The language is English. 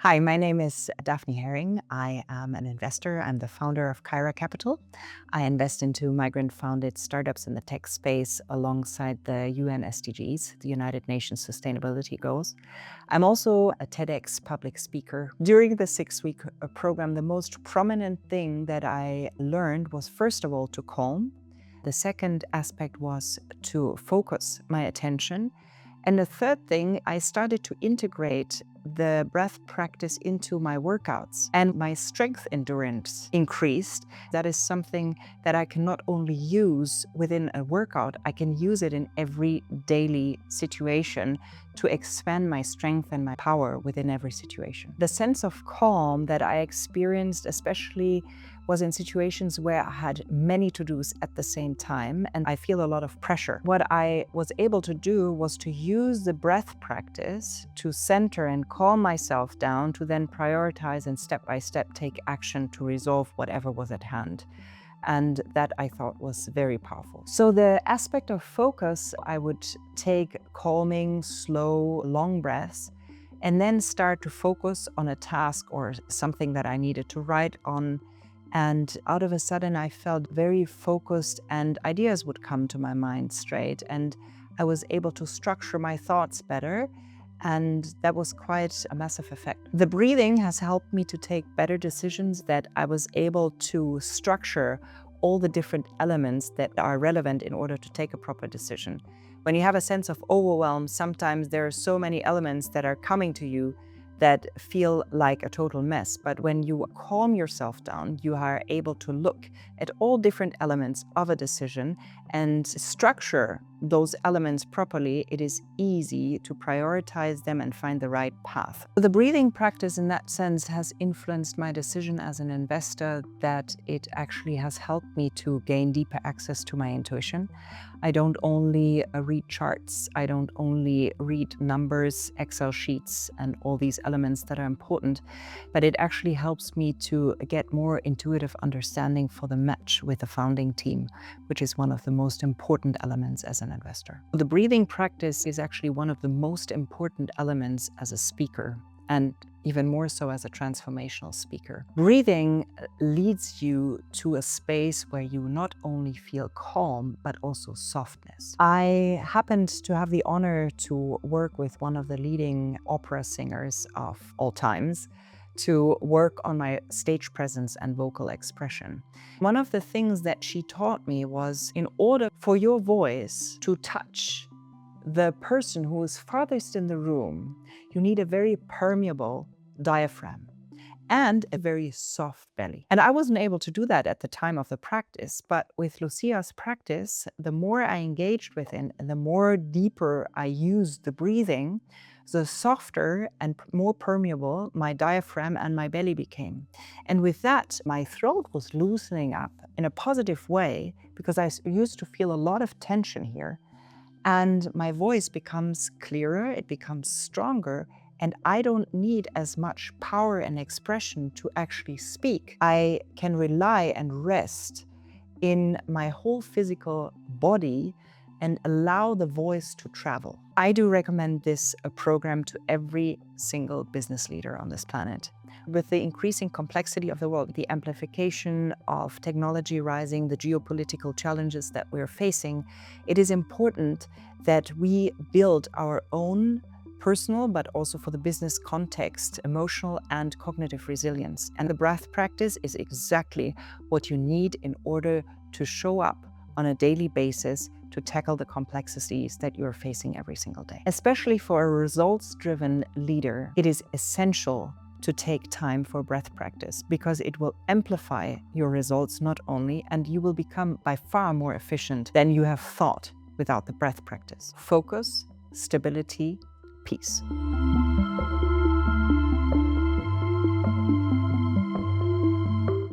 Hi, my name is Daphne Hering. I am an investor. I'm the founder of Cyra Capital. I invest into migrant-founded startups in the tech space alongside the UN SDGs, the United Nations Sustainability Goals. I'm also a TEDx public speaker. During the 6-week program, the most prominent thing that I learned was, first of all, to calm. The second aspect was to focus my attention. And the third thing, I started to integrate the breath practice into my workouts, and my strength endurance increased. That is something that I can not only use within a workout, I can use it in every daily situation to expand my strength and my power within every situation. The sense of calm that I experienced, especially was in situations where I had many to-dos at the same time and I feel a lot of pressure. What I was able to do was to use the breath practice to center and calm myself down, to then prioritize and step by step take action to resolve whatever was at hand. And that I thought was very powerful. So the aspect of focus, I would take calming, slow, long breaths and then start to focus on a task or something that I needed to write on. And out of a sudden, I felt very focused and ideas would come to my mind straight. And I was able to structure my thoughts better. And that was quite a massive effect. The breathing has helped me to take better decisions, that I was able to structure all the different elements that are relevant in order to take a proper decision. When you have a sense of overwhelm, sometimes there are so many elements that are coming to you that feel like a total mess. But when you calm yourself down, you are able to look at all different elements of a decision and structure those elements properly. It is easy to prioritize them and find the right path. The breathing practice in that sense has influenced my decision as an investor, that it actually has helped me to gain deeper access to my intuition. I don't only read charts, I don't only read numbers, Excel sheets, and all these elements that are important, but it actually helps me to get more intuitive understanding for the match with the founding team, which is one of the most important elements as an investor. The breathing practice is actually one of the most important elements as a speaker, and even more so as a transformational speaker. Breathing leads you to a space where you not only feel calm, but also softness. I happened to have the honor to work with one of the leading opera singers of all times, to work on my stage presence and vocal expression. One of the things that she taught me was, in order for your voice to touch the person who is farthest in the room, you need a very permeable diaphragm and a very soft belly. And I wasn't able to do that at the time of the practice, but with Lucia's practice, the more I engaged with it and the more deeper I used the breathing, the softer and more permeable my diaphragm and my belly became. And with that, my throat was loosening up in a positive way, because I used to feel a lot of tension here. And my voice becomes clearer, it becomes stronger, and I don't need as much power and expression to actually speak. I can rely and rest in my whole physical body and allow the voice to travel. I do recommend this program to every single business leader on this planet. With the increasing complexity of the world, the amplification of technology rising, the geopolitical challenges that we're facing, it is important that we build our own personal, but also for the business context, emotional and cognitive resilience. And the breath practice is exactly what you need in order to show up on a daily basis to tackle the complexities that you're facing every single day. Especially for a results-driven leader, it is essential to take time for breath practice, because it will amplify your results not only, and you will become by far more efficient than you have thought without the breath practice. Focus, stability, peace.